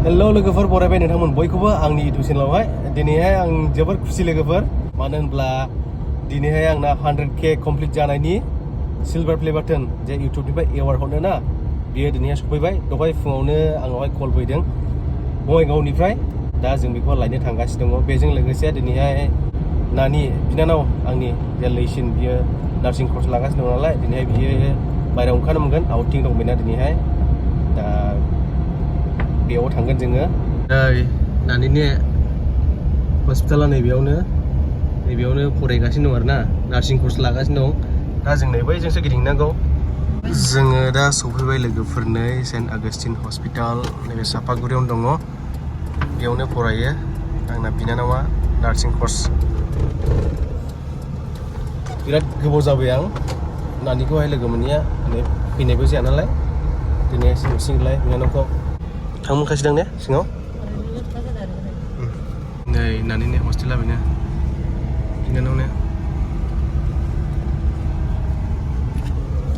Hello लोगोफोर बरायबाय नोंथांमोन बयखौबो आंनि इउटिउब चेनेलावहाय दिनैहाय आं जोबोद खुसि लोगोफोर मानो होनब्ला दिनैहाय आंना 100K कमप्लिट जानायनि सिलभार प्ले बाटन जे इउटिउबनिफ्राय एवार्ड हरनो ना बियो दिनैहाय सफैबाय दहाय फुङावनो आंनावहाय कल फैदों बङाइगावनिफ्राय दा जों बेखौ लायनो थांगासिनो दङ बेजों लोगोसे दिनैहाय नानि बिनानाव आंनि जे लैसिन बियो नार्सिं कर्स लागासिनो दं नालाय दिनैहाय बियो बायरायाव ओंखारनो मोनगोन आउटिं दंबायना दिनैहाय दा बेयाव थांगोन जोङो नानिनि हस्पिटाला नैबेयावनो फरायगासिनो दं आरोना नार्सिं कर्स लागासिनो दं दा जों नै बैजोंसो गिदिंनांगौ जोङो दा सफैबाय लोगोफोर नै सेन्ट आगस्टिन हस्पिटाल नैबे सापागुरियावनो दङ बेयावनो फरायो आंना बिनानावा नार्सिं कर्स बिराद गोबाव जाबाय आं नानिखौहाय लोगो मोनैया फैनायबो जाया नालाय दिनै नुसिगोनलाय बिनानावखौ थांखासिनो ने सिङाव नै नानिनि हस्टेला बेनो बिनानावनो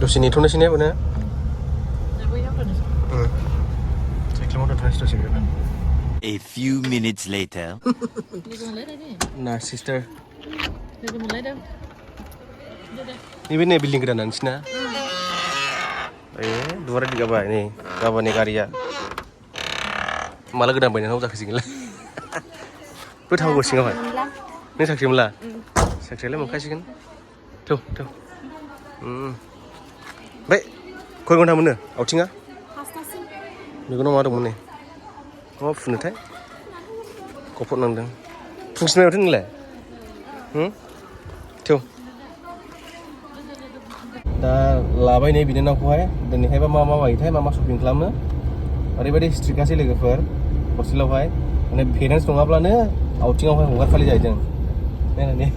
दसे नेथ'नोसै ने बेनो साइकेलाव दोनथ'नोसै दसे A few minutes later. Nah, sister. Ini nih building kedanan sini. Dua hari digabai nih, gabai nih karya. Malah kedan banyak aku saksi gila. Kau tahu gue singa apa? Ini saksi mula. Saksi lah makasih kan. Tuh. Baik, kau yang tahu mana? Outing ah? Ni kau nama ada mana? Kau fun itu? Kau pun nandang. Fungsi mana ni lah? Tuh. दा लाबाय नै बिनानावखौहाय दिनैहायबा मा माबायोथाय मा shopping खालामो ओरैबायदि स्ट्रिक्टआसै लोगोफोर हस्टेलावहाय माने parents नङाब्लानो आउटिंआवहाय हगारखालि जाहैदों नायनानै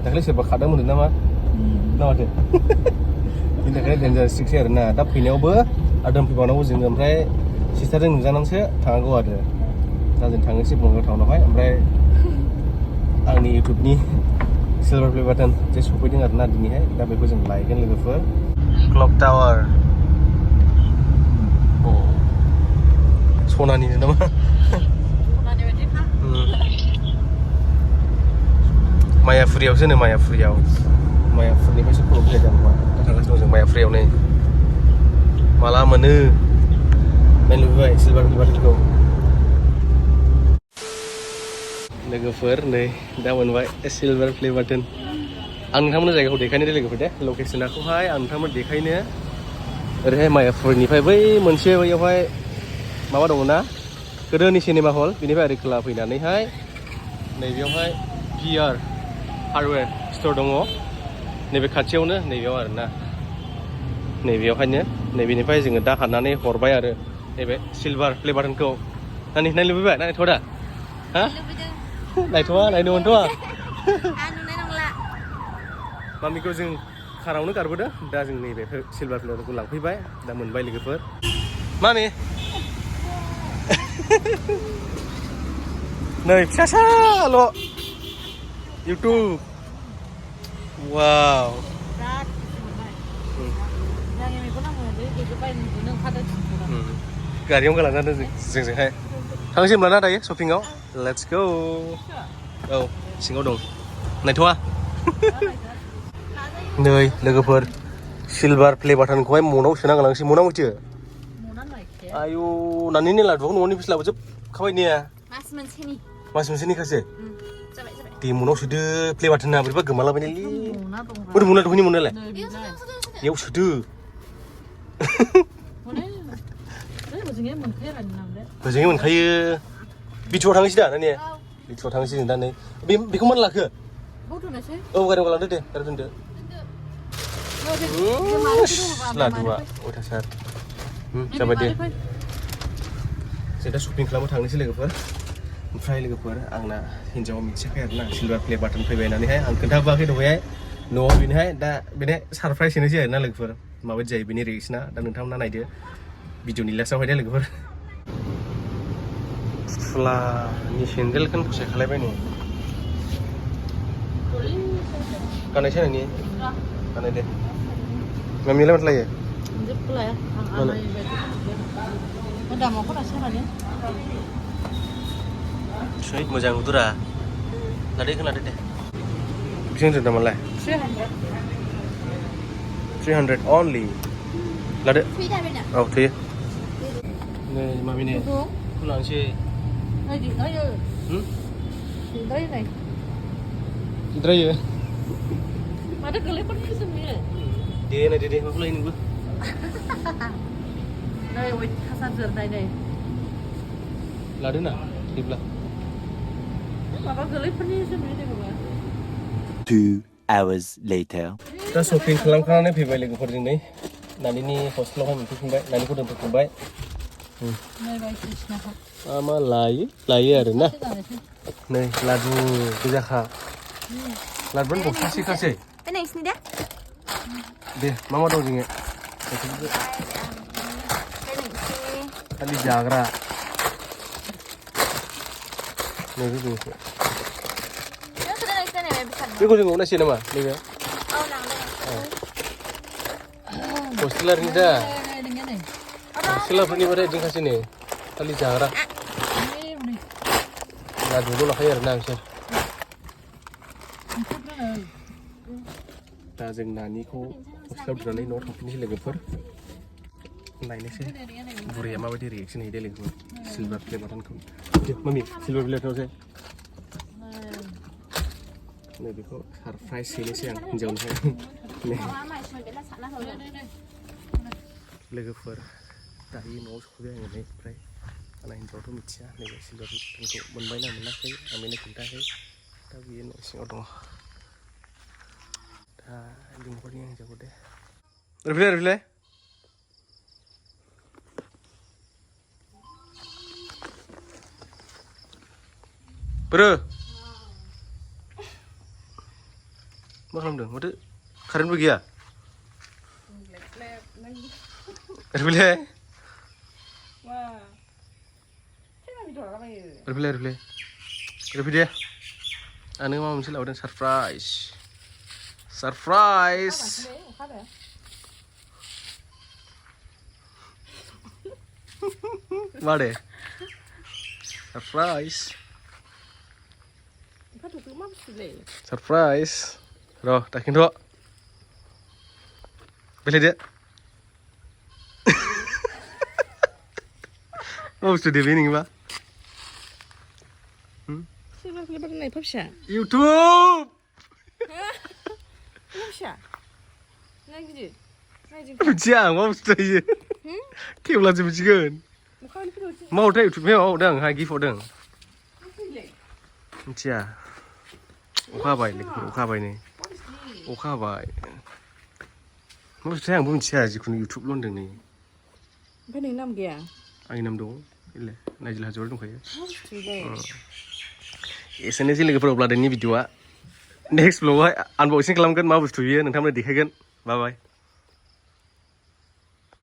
दाखालि सोरबा खादोंमोन नामा ना माथो बिनि थाखाय डेन्जार स्ट्रिक्टसै आरो ना दा फैनायावबो आरो दोनफैबावनांगौ जोङो ओमफ्राय सिस्टारजों नुजानानैसो थांनांगौ आरो दा जों थांनोसै बङाइगाव टाउनावहाय ओमफ्राय आंनि इउटिउबनि सिलभार प्ले बाटन जे सफैदों आरोना दिनैहाय दा बेखौ जों लायगोन लोगोफोर क्लक टावार सनानि नामा मायाफुरियावसो नो मायाफुरिनिफ्रायसो क्लक जायगा नङा दा थांगासिनो दं जों मायाफुरियाव नै माला मोनो नायनो लुबैबाय सिलभार प्ले बाटनखौ लोगोफोर नै दा मोनबाय सिलभार प्ले बाटन आं नोंथांमोननो जायगाखौ देखायनो दे लोगोफोर दे लकेसनखौहाय आं नोंथांमोन देखायनो ओरैहाय मायाफुरनिफ्राय बै मोनसे बैयावहाय माबा दङ ना गोदोनि सिनेमा हल बेनिफ्राय ओरै खोला फैनानैहाय नैबेयावहाय PR हार्डवेर स्ट'र दङ नैबे खाथियावनो नैबेयाव आरोना नैबेयावहायनो नैबेनिफ्राय जोङो दा हाननानै हरबाय आरो नैबे सिलभार प्ले बाटनखौ नायनो लुबैबाय नायथ'आ दा हा नायथ'आ नायनो मोनथ'आ मामिखौ जों कारावनो गारबोदों दा जों नैबे सिलभार प्ले बाटनखौ लांफैबाय दा मोनबाय लोगोफोर मामि नै फिसासाल' इउटुब वाव गारियावनो गालांना जोंजोंहाय थांनोसै होनब्ला ना दायो शपिंआव लेट्स गो औ सिङाव दं नायथ'आ नै लोगोफोर सिलभार प्ले बाटनखौहाय मनाव सोना गालांसै मना मिथियो आयु नानिनि लादुआव न'निफ्रायसो लाबोजोबखाबाय ने मास मोनसेनिखासो दे मनाव सोदो प्ले बाटना बोरैबा गोमालाबायनायलै बोरै मना दहैनि मनालाय बेयाव सोदो मोजाङै मोनखायो बिटुआव थांनोसै दा नानि बिटुआव थांनोसै जों दा नै बेखौ मानो लाखो औ गारियाव गालांदो दे गारियाव दोनदो लादुआ अयथासार जाबाय दे जों दा शपिं खालामनो थांनोसै लोगोफोर ओमफ्राय लोगोफोर आंना हिन्जावा मिथियाखै आरोना सिलभार प्ले बाटन फैबाय होननानैहाय आं खोन्थाबोआखै दहायहाय न'आव बेनोहाय दा बेनो सारप्राइज होनोसै आरोना लोगोफोर माबायदि जायो बेनि रिएक्सना दा नोंथांमोना नायदो भिडिअनि लास्टआवहाय दे लोगोफोर फुलानि सेन्देलखौनो फसायखालायबाय नै गाननायसै नोंनि गाननाय दे मामियालाय माथो लायो Udah mau kok nasi mana? Sweet mojang udara. Lade kan lade deh. Bisa nggak malah? 300 only. Lade. Free dah benar. Oh, tuh. Nih, mami nih. Betul. Pulang sih. Ayo, ayo. Dari này. Idra ya. Ada kelihatan di sini. Dia, mau pulang ini gua. Đây, ôi, Hasan rửa này này. Lade na, di belah. Mà có kelihatan di sini deh, Bang. 2 hours later. Kita shopping खालामखांनानै फैबाय लोगोफोरजों नै नानिनि हस्टेलावहाय मोनफैफिनबाय नानिखौ दोनथ'फिनबाय Đây, đây, Krishna. मा लायो आरो ना नै लादु गोजाखा लादुआनो बस्थासेखासै Cái này sini dah. दे मा दं जोङो Cái này sini. खालि जाग्रा नै बे जोङो Cái này bisa. बेखौ जोङो नायसै नामा नैबे Oh, nang đây. हस्टेलारनि दा Đây, dengan này. हस्टेलारफोरनि बाथाय दिंखासै नै खालि जाग्रा Ini nih. लादुल' लाखायो आरोना बिसोर दा जों नानिखौ हस्टेलाव दोननानै न'आव थांफिननोसै लोगोफोर नायनोसै बुरैया माबायदि रिएक्सन होयो दे लोगोफोर सिलभार प्ले बाटनखौ मामि सिलभार प्ले बाटनावसै नै बेखौ सारप्राइज हैनोसै आं हिन्जावनोहाय लोगोफोर दायो न'आव सफैबाय आङो नै ओमफ्राय आंना हिन्जावाथ' मिथिया नैबे सिलभार प्लेखौ मोनबायना मोनाखै आं बेनो खोन्थायाखै दा बियो न' सिङाव दङ दा लिंहरनि आं हिन्जावखौ दे रिफ्ले बोरो मा खालामदों माथो कारेन्टबो गैया रिफ्ले रिफ्ले दे आं नों माबा मोनसे लाबोदों सरप्राइज मा दे सरप्राइज र' दाखिन्थ' बेलायदो मा बुस्थु दे बे नोंबा Silver play button này phấp xả. YouTube Phấp xả. Này cái gì? Này gì? मिथिया आं मा बुस्थु इयो खेवब्लासो मिथिगोन मावथाय इउटुबआव हरदों आंहा गिफ्ट हरदों मिथिया अखा हाबाय लोगोफोर अखा हाबाय नै अखा हाबाय मा बुस्थुथाय आंबो मिथिया जिखुनु इउटुबल' होनदों नै Cái này nằm kìa. आंनि नाम दं इले नाइजिल हाजोआव दंखायो Đây. एसेनोसै लोगोफोर अब्ला दिनैनि भिडिअआ नेक्स्ट ब्लगआवहाय आनबक्सिं खालामगोन मा बुस्थु बियो नोंथांमोननो देखायगोन बाय बाय